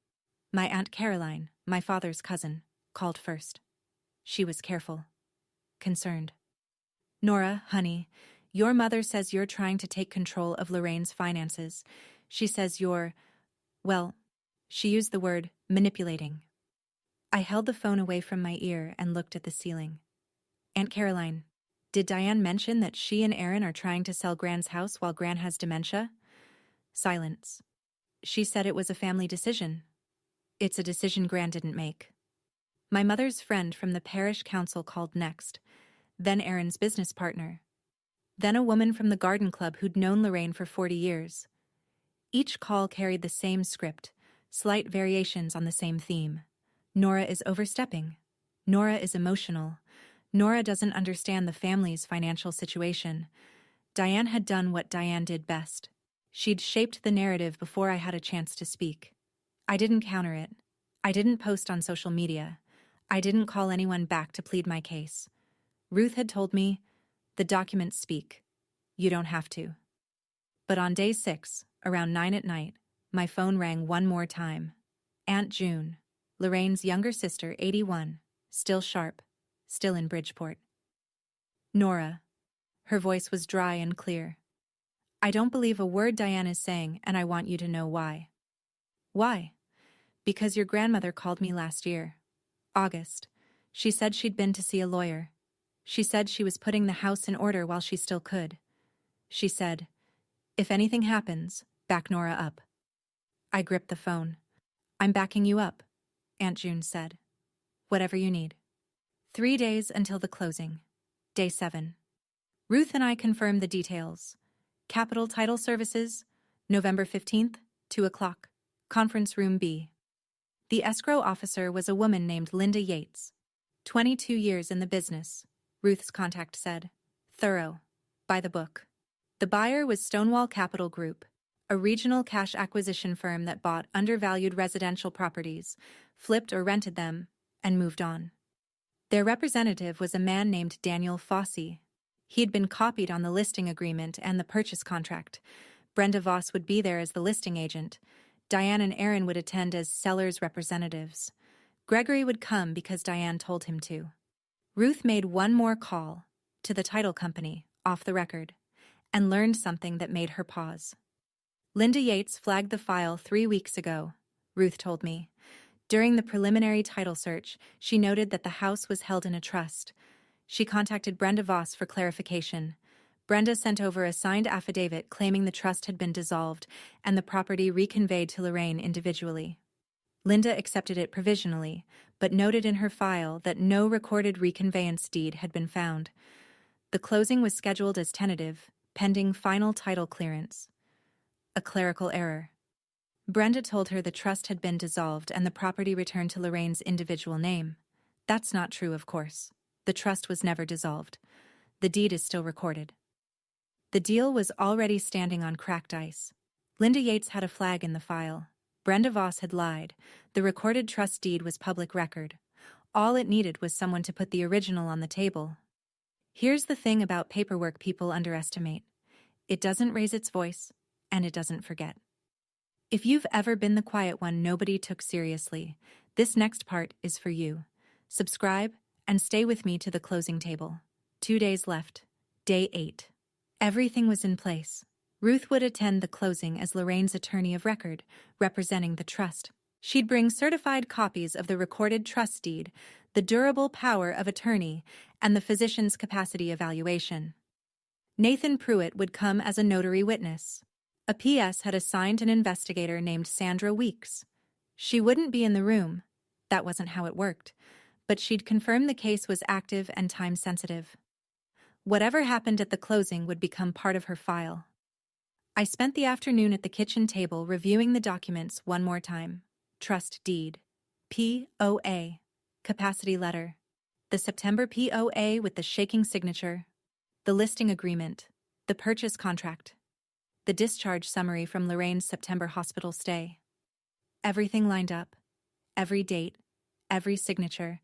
A: My Aunt Caroline, my father's cousin, called first. She was careful. Concerned. "Nora, honey, your mother says you're trying to take control of Lorraine's finances. She says you're, well," she used the word manipulating. I held the phone away from my ear and looked at the ceiling. "Aunt Caroline, did Diane mention that she and Aaron are trying to sell Gran's house while Gran has dementia?" Silence. "She said it was a family decision." "It's a decision Gran didn't make." My mother's friend from the parish council called next, then Aaron's business partner. Then a woman from the garden club who'd known Lorraine for 40 years. Each call carried the same script, slight variations on the same theme. Nora is overstepping. Nora is emotional. Nora doesn't understand the family's financial situation. Diane had done what Diane did best. She'd shaped the narrative before I had a chance to speak. I didn't counter it. I didn't post on social media. I didn't call anyone back to plead my case. Ruth had told me, "The documents speak. You don't have to." But on day 6, around 9 at night, my phone rang one more time. Aunt June, Lorraine's younger sister, 81, still sharp, still in Bridgeport. "Nora." Her voice was dry and clear. "I don't believe a word Diane is saying, and I want you to know why." "Why?" "Because your grandmother called me last year. August. She said she'd been to see a lawyer. She said she was putting the house in order while she still could. She said, 'If anything happens, back Nora up.'" I gripped the phone. "I'm backing you up," Aunt June said. "Whatever you need." 3 days until the closing. Day 7. Ruth and I confirmed the details. Capital Title Services, November 15th, 2 o'clock. Conference Room B. The escrow officer was a woman named Linda Yates. 22 years in the business, Ruth's contact said. Thorough. By the book. The buyer was Stonewall Capital Group, a regional cash acquisition firm that bought undervalued residential properties, flipped or rented them, and moved on. Their representative was a man named Daniel Fossey. He'd been copied on the listing agreement and the purchase contract. Brenda Voss would be there as the listing agent. Diane and Aaron would attend as sellers' representatives. Gregory would come because Diane told him to. Ruth made one more call, to the title company, off the record, and learned something that made her pause. Linda Yates flagged the file 3 weeks ago, Ruth told me. During the preliminary title search, she noted that the house was held in a trust. She contacted Brenda Voss for clarification. Brenda sent over a signed affidavit claiming the trust had been dissolved and the property reconveyed to Lorraine individually. Linda accepted it provisionally, but noted in her file that no recorded reconveyance deed had been found. The closing was scheduled as tentative, pending final title clearance. A clerical error. Brenda told her the trust had been dissolved and the property returned to Lorraine's individual name. That's not true, of course. The trust was never dissolved. The deed is still recorded. The deal was already standing on cracked ice. Linda Yates had a flag in the file. Brenda Voss had lied. The recorded trust deed was public record. All it needed was someone to put the original on the table. Here's the thing about paperwork people underestimate. It doesn't raise its voice, and it doesn't forget. If you've ever been the quiet one nobody took seriously, this next part is for you. Subscribe and stay with me to the closing table. 2 days left. Day 8. Everything was in place. Ruth would attend the closing as Lorraine's attorney of record, representing the trust. She'd bring certified copies of the recorded trust deed, the durable power of attorney, and the physician's capacity evaluation. Nathan Pruitt would come as a notary witness. A PS had assigned an investigator named Sandra Weeks. She wouldn't be in the room. That wasn't how it worked. But she'd confirm the case was active and time-sensitive. Whatever happened at the closing would become part of her file. I spent the afternoon at the kitchen table reviewing the documents one more time. Trust deed. POA. Capacity letter. The September POA with the shaking signature. The listing agreement. The purchase contract. The discharge summary from Lorraine's September hospital stay. Everything lined up. Every date, every signature,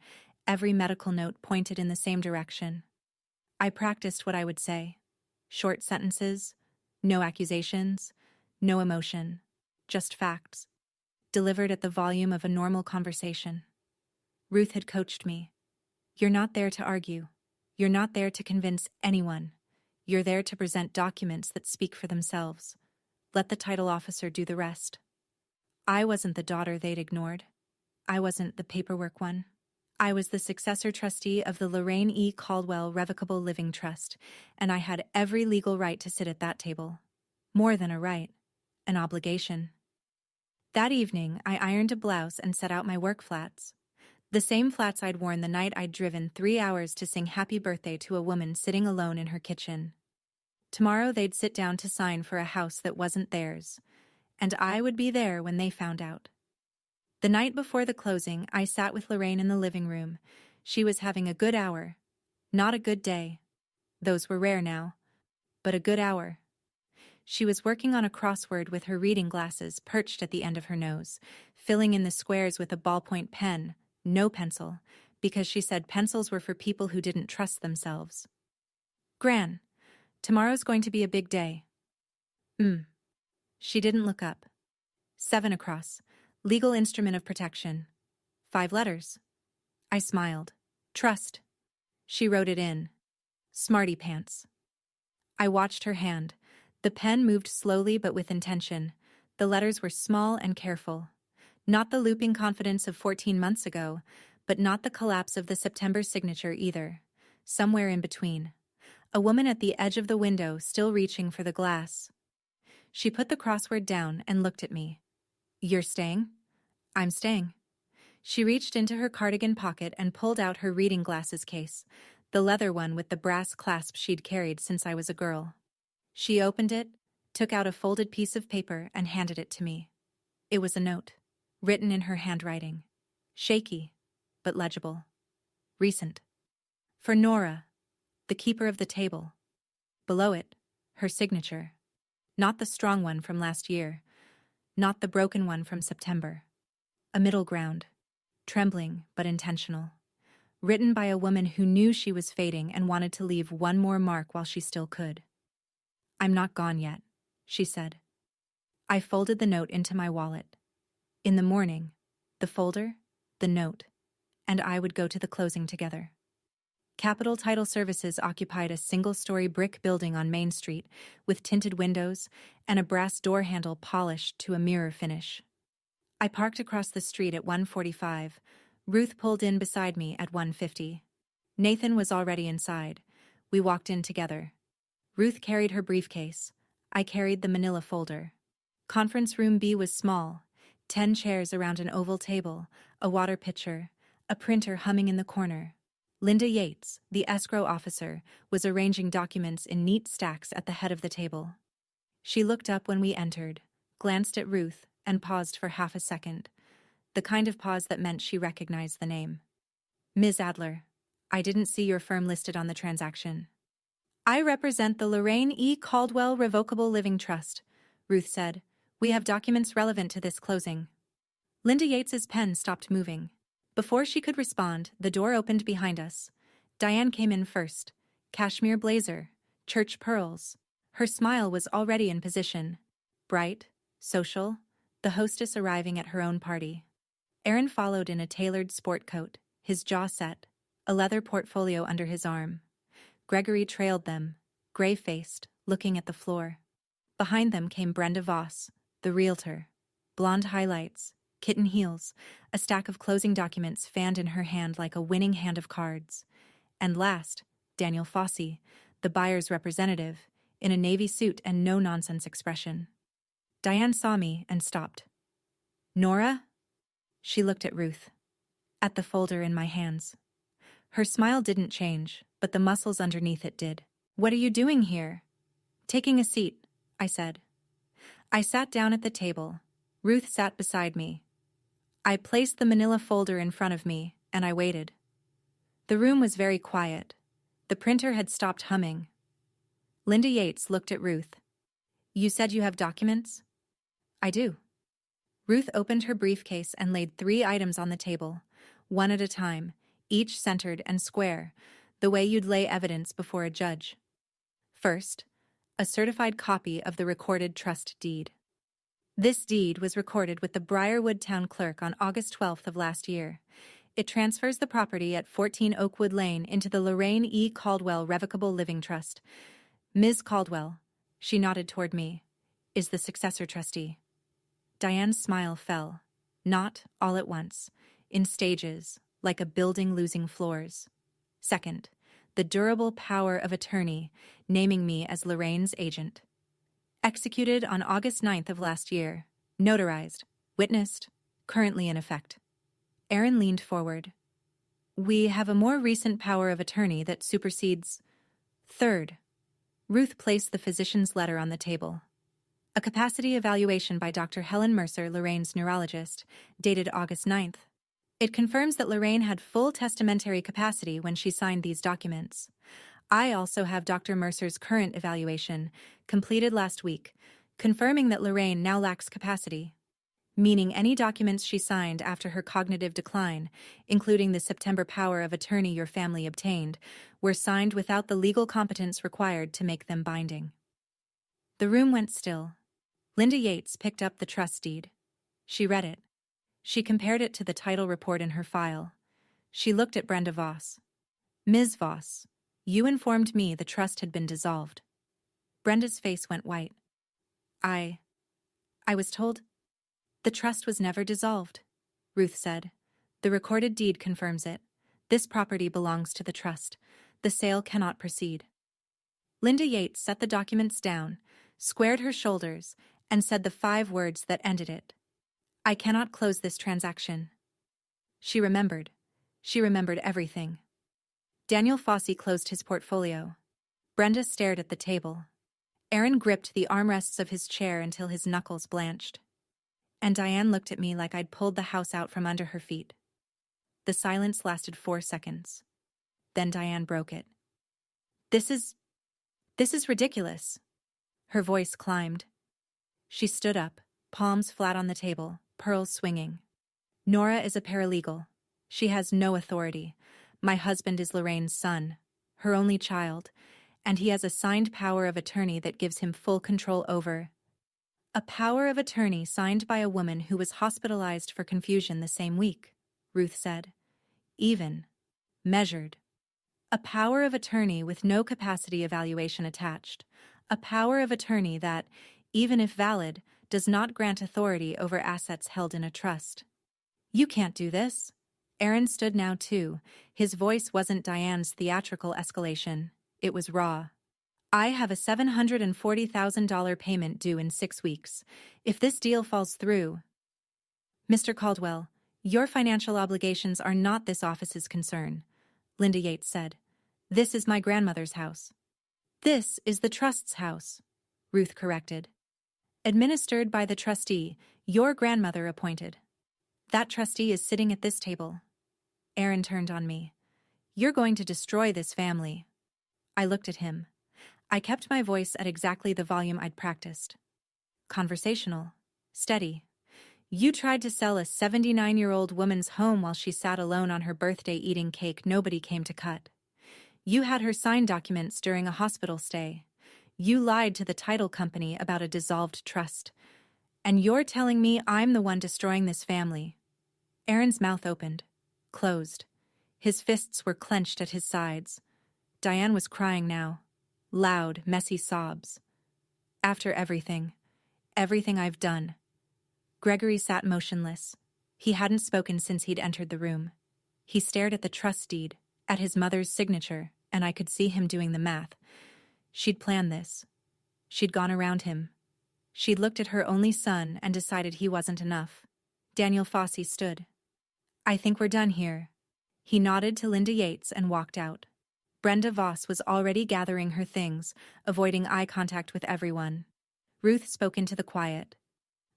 A: every medical note pointed in the same direction. I practiced what I would say. Short sentences, no accusations, no emotion, just facts, delivered at the volume of a normal conversation. Ruth had coached me. You're not there to argue. You're not there to convince anyone. You're there to present documents that speak for themselves. Let the title officer do the rest. I wasn't the daughter they'd ignored. I wasn't the paperwork one. I was the successor trustee of the Lorraine E. Caldwell Revocable Living Trust, and I had every legal right to sit at that table. More than a right, an obligation. That evening, I ironed a blouse and set out my work flats. The same flats I'd worn the night I'd driven 3 hours to sing happy birthday to a woman sitting alone in her kitchen. Tomorrow they'd sit down to sign for a house that wasn't theirs, and I would be there when they found out. The night before the closing, I sat with Lorraine in the living room. She was having a good hour. Not a good day. Those were rare now. But a good hour. She was working on a crossword with her reading glasses perched at the end of her nose, filling in the squares with a ballpoint pen, no pencil, because she said pencils were for people who didn't trust themselves. Gran, tomorrow's going to be a big day. She didn't look up. 7 across. Legal instrument of protection. 5 letters. I smiled. Trust. She wrote it in. Smarty pants. I watched her hand. The pen moved slowly but with intention. The letters were small and careful. Not the looping confidence of 14 months ago, but not the collapse of the September signature either. Somewhere in between. A woman at the edge of the window, still reaching for the glass. She put the crossword down and looked at me. You're staying? I'm staying. She reached into her cardigan pocket and pulled out her reading glasses case, the leather one with the brass clasp she'd carried since I was a girl. She opened it, took out a folded piece of paper and handed it to me. It was a note, written in her handwriting. Shaky, but legible. Recent. For Nora, the keeper of the table. Below it, her signature. Not the strong one from last year. Not the broken one from September. A middle ground. Trembling, but intentional. Written by a woman who knew she was fading and wanted to leave one more mark while she still could. "I'm not gone yet," she said. I folded the note into my wallet. In the morning, the folder, the note, and I would go to the closing together. Capital Title Services occupied a single-story brick building on Main Street with tinted windows and a brass door handle polished to a mirror finish. I parked across the street at 1:45. Ruth pulled in beside me at 1:50. Nathan was already inside. We walked in together. Ruth carried her briefcase. I carried the manila folder. Conference room B was small, 10 chairs around an oval table, a water pitcher, a printer humming in the corner. Linda Yates, the escrow officer, was arranging documents in neat stacks at the head of the table. She looked up when we entered, glanced at Ruth, and paused for half a second, the kind of pause that meant she recognized the name. "Ms. Adler, I didn't see your firm listed on the transaction." "I represent the Lorraine E. Caldwell Revocable Living Trust," Ruth said. "We have documents relevant to this closing." Linda Yates's pen stopped moving. Before she could respond, the door opened behind us. Diane came in first. Cashmere blazer, church pearls. Her smile was already in position. Bright, social, the hostess arriving at her own party. Aaron followed in a tailored sport coat, his jaw set, a leather portfolio under his arm. Gregory trailed them, gray-faced, looking at the floor. Behind them came Brenda Voss, the realtor. Blonde highlights, kitten heels, a stack of closing documents fanned in her hand like a winning hand of cards. And last, Daniel Fossey, the buyer's representative, in a navy suit and no-nonsense expression. Diane saw me and stopped. "Nora?" She looked at Ruth. At the folder in my hands. Her smile didn't change, but the muscles underneath it did. "What are you doing here?" "Taking a seat," I said. I sat down at the table. Ruth sat beside me. I placed the manila folder in front of me, and I waited. The room was very quiet. The printer had stopped humming. Linda Yates looked at Ruth. "You said you have documents?" "I do." Ruth opened her briefcase and laid 3 items on the table, one at a time, each centered and square, the way you'd lay evidence before a judge. First, a certified copy of the recorded trust deed. This deed was recorded with the Briarwood Town Clerk on August 12th of last year. It transfers the property at 14 Oakwood Lane into the Lorraine E. Caldwell Revocable Living Trust. Ms. Caldwell, she nodded toward me, is the successor trustee. Diane's smile fell, not all at once, in stages, like a building losing floors. Second, the durable power of attorney, naming me as Lorraine's agent. Executed on August 9th of last year, notarized, witnessed, currently in effect. Aaron leaned forward. "We have a more recent power of attorney that supersedes..." Third, Ruth placed the physician's letter on the table. A capacity evaluation by Dr. Helen Mercer, Lorraine's neurologist, dated August 9th. It confirms that Lorraine had full testamentary capacity when she signed these documents. I also have Dr. Mercer's current evaluation, completed last week, confirming that Lorraine now lacks capacity, meaning any documents she signed after her cognitive decline, including the September power of attorney your family obtained, were signed without the legal competence required to make them binding. The room went still. Linda Yates picked up the trust deed. She read it. She compared it to the title report in her file. She looked at Brenda Voss. "Ms. Voss, you informed me the trust had been dissolved." Brenda's face went white. I was told..." "The trust was never dissolved," Ruth said. "The recorded deed confirms it. This property belongs to the trust. The sale cannot proceed." Linda Yates set the documents down, squared her shoulders, and said the 5 words that ended it. "I cannot close this transaction." She remembered. She remembered everything. Daniel Fossey closed his portfolio. Brenda stared at the table. Aaron gripped the armrests of his chair until his knuckles blanched. And Diane looked at me like I'd pulled the house out from under her feet. The silence lasted 4 seconds. Then Diane broke it. This is ridiculous. Her voice climbed. She stood up, palms flat on the table, pearls swinging. Nora is a paralegal. She has no authority. My husband is Lorraine's son, her only child, and he has a signed power of attorney that gives him full control over. A power of attorney signed by a woman who was hospitalized for confusion the same week, Ruth said. Even. Measured. A power of attorney with no capacity evaluation attached. A power of attorney that, even if valid, does not grant authority over assets held in a trust. You can't do this. Aaron stood now too. His voice wasn't Diane's theatrical escalation. It was raw. I have a $740,000 payment due in 6 weeks. If this deal falls through... Mr. Caldwell, your financial obligations are not this office's concern, Linda Yates said. This is my grandmother's house. This is the trust's house, Ruth corrected. Administered by the trustee, your grandmother appointed. That trustee is sitting at this table. Aaron turned on me. You're going to destroy this family. I looked at him. I kept my voice at exactly the volume I'd practiced. Conversational. Steady. You tried to sell a 79-year-old woman's home while she sat alone on her birthday eating cake nobody came to cut. You had her sign documents during a hospital stay. You lied to the title company about a dissolved trust. And you're telling me I'm the one destroying this family. Aaron's mouth opened. Closed. His fists were clenched at his sides. Diane was crying now. Loud, messy sobs. After everything I've done. Gregory sat motionless. He hadn't spoken since he'd entered the room. He stared at the trust deed, at his mother's signature, and I could see him doing the math. She'd planned this. She'd gone around him. She'd looked at her only son and decided he wasn't enough. Daniel Fossey stood. I think we're done here. He nodded to Linda Yates and walked out. Brenda Voss was already gathering her things, avoiding eye contact with everyone. Ruth spoke into the quiet.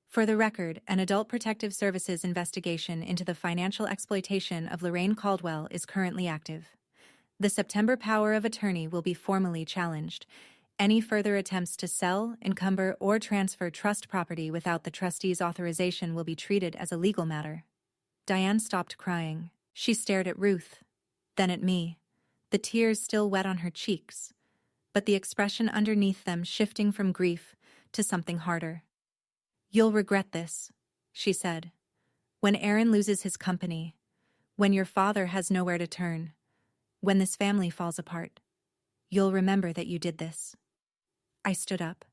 A: For the record, an Adult Protective Services investigation into the financial exploitation of Lorraine Caldwell is currently active. The September power of attorney will be formally challenged. Any further attempts to sell, encumber, or transfer trust property without the trustee's authorization will be treated as a legal matter. Diane stopped crying. She stared at Ruth, then at me, the tears still wet on her cheeks, but the expression underneath them shifting from grief to something harder. You'll regret this, she said. When Aaron loses his company, when your father has nowhere to turn, when this family falls apart, you'll remember that you did this. I stood up.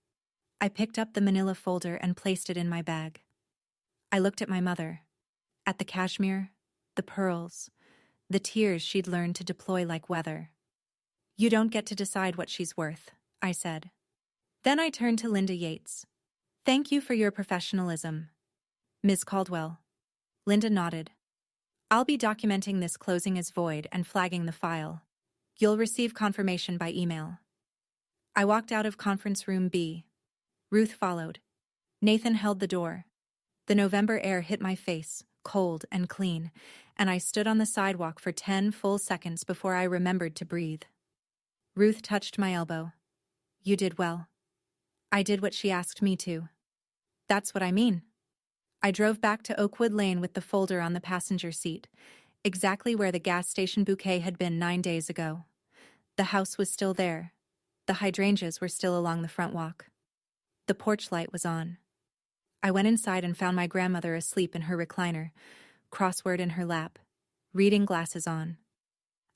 A: I picked up the manila folder and placed it in my bag. I looked at my mother, at the cashmere, the pearls, the tears she'd learned to deploy like weather. You don't get to decide what she's worth, I said. Then I turned to Linda Yates. Thank you for your professionalism. Ms. Caldwell. Linda nodded. I'll be documenting this closing as void and flagging the file. You'll receive confirmation by email. I walked out of conference room B. Ruth followed. Nathan held the door. The November air hit my face, cold and clean, and I stood on the sidewalk for 10 full seconds before I remembered to breathe. Ruth touched my elbow. You did well. I did what she asked me to. That's what I mean. I drove back to Oakwood Lane with the folder on the passenger seat, exactly where the gas station bouquet had been 9 days ago. The house was still there. The hydrangeas were still along the front walk. The porch light was on. I went inside and found my grandmother asleep in her recliner, crossword in her lap, reading glasses on.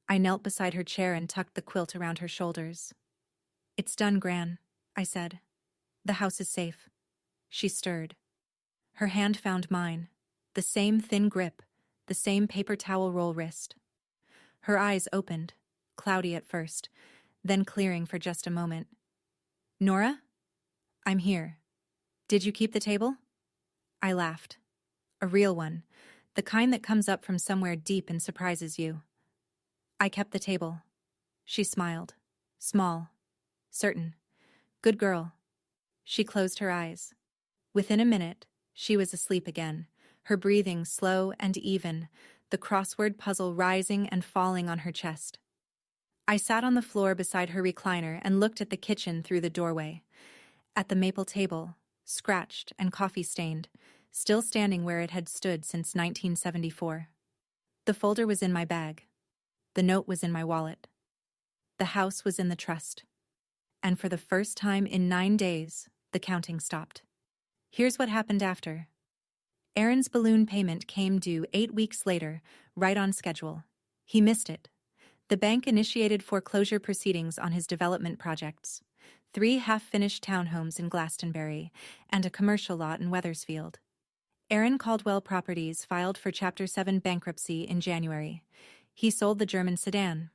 A: I knelt beside her chair and tucked the quilt around her shoulders. It's done, Gran, I said. The house is safe. She stirred. Her hand found mine, the same thin grip, the same paper towel roll wrist. Her eyes opened, cloudy at first, then clearing for just a moment. Nora? I'm here. Did you keep the table? I laughed. A real one. the kind that comes up from somewhere deep and surprises you. I kept the table. She smiled. Small. Certain. Good girl. She closed her eyes. Within a minute, she was asleep again, her breathing slow and even, the crossword puzzle rising and falling on her chest. I sat on the floor beside her recliner and looked at the kitchen through the doorway. At the maple table, scratched and coffee-stained, still standing where it had stood since 1974. The folder was in my bag. The note was in my wallet. The house was in the trust. And for the first time in 9 days, the counting stopped. Here's what happened after. Aaron's balloon payment came due 8 weeks later, right on schedule. He missed it. The bank initiated foreclosure proceedings on his development projects. 3 half-finished townhomes in Glastonbury and a commercial lot in Wethersfield. Aaron Caldwell Properties filed for Chapter 7 bankruptcy in January. He sold the German sedan.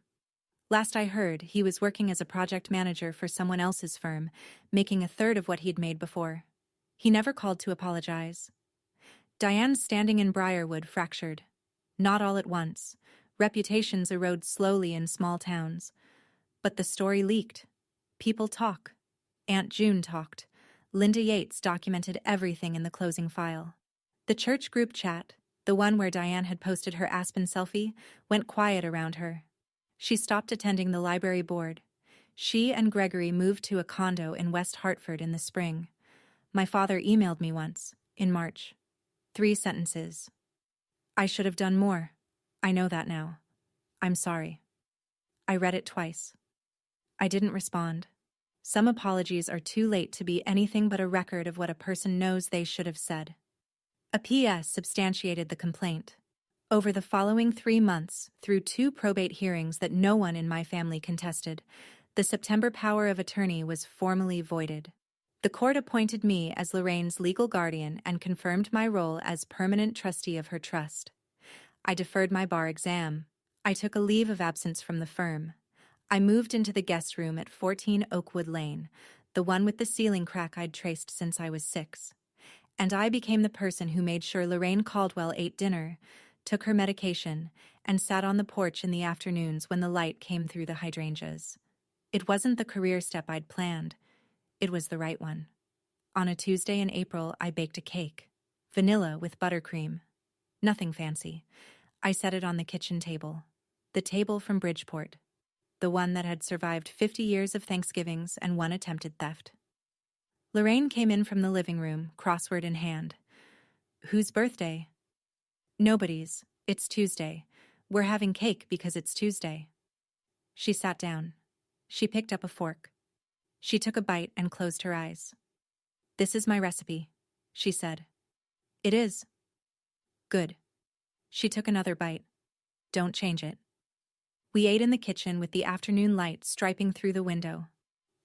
A: Last I heard, he was working as a project manager for someone else's firm, making a third of what he'd made before. He never called to apologize. Diane's standing in Briarwood fractured. Not all at once. Reputations erode slowly in small towns. But the story leaked. People talk. Aunt June talked. Linda Yates documented everything in the closing file. The church group chat, the one where Diane had posted her Aspen selfie, went quiet around her. She stopped attending the library board. She and Gregory moved to a condo in West Hartford in the spring. My father emailed me once, in March. 3 sentences. I should have done more. I know that now. I'm sorry. I read it twice. I didn't respond. Some apologies are too late to be anything but a record of what a person knows they should have said. A PS substantiated the complaint. Over the following 3 months, through 2 probate hearings that no one in my family contested, the September power of attorney was formally voided. The court appointed me as Lorraine's legal guardian and confirmed my role as permanent trustee of her trust. I deferred my bar exam. I took a leave of absence from the firm. I moved into the guest room at 14 Oakwood Lane, the one with the ceiling crack I'd traced since I was 6. And I became the person who made sure Lorraine Caldwell ate dinner, took her medication, and sat on the porch in the afternoons when the light came through the hydrangeas. It wasn't the career step I'd planned. It was the right one. On a Tuesday in April, I baked a cake. Vanilla with buttercream. Nothing fancy. I set it on the kitchen table. The table from Bridgeport. The one that had survived 50 years of Thanksgivings and 1 attempted theft. Lorraine came in from the living room, crossword in hand. Whose birthday? Nobody's. It's Tuesday. We're having cake because it's Tuesday. She sat down. She picked up a fork. She took a bite and closed her eyes. This is my recipe, she said. It is. Good. She took another bite. Don't change it. We ate in the kitchen with the afternoon light striping through the window.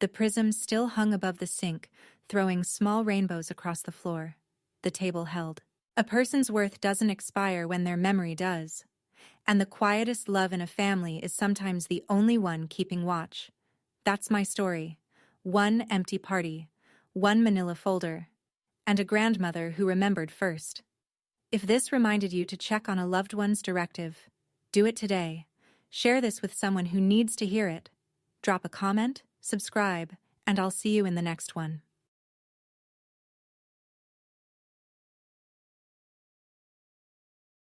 A: The prism still hung above the sink, throwing small rainbows across the floor. The table held. A person's worth doesn't expire when their memory does. And the quietest love in a family is sometimes the only one keeping watch. That's my story. 1 empty party, 1 manila folder, and a grandmother who remembered first. If this reminded you to check on a loved one's directive, do it today. Share this with someone who needs to hear it. Drop a comment, subscribe, and I'll see you in the next one.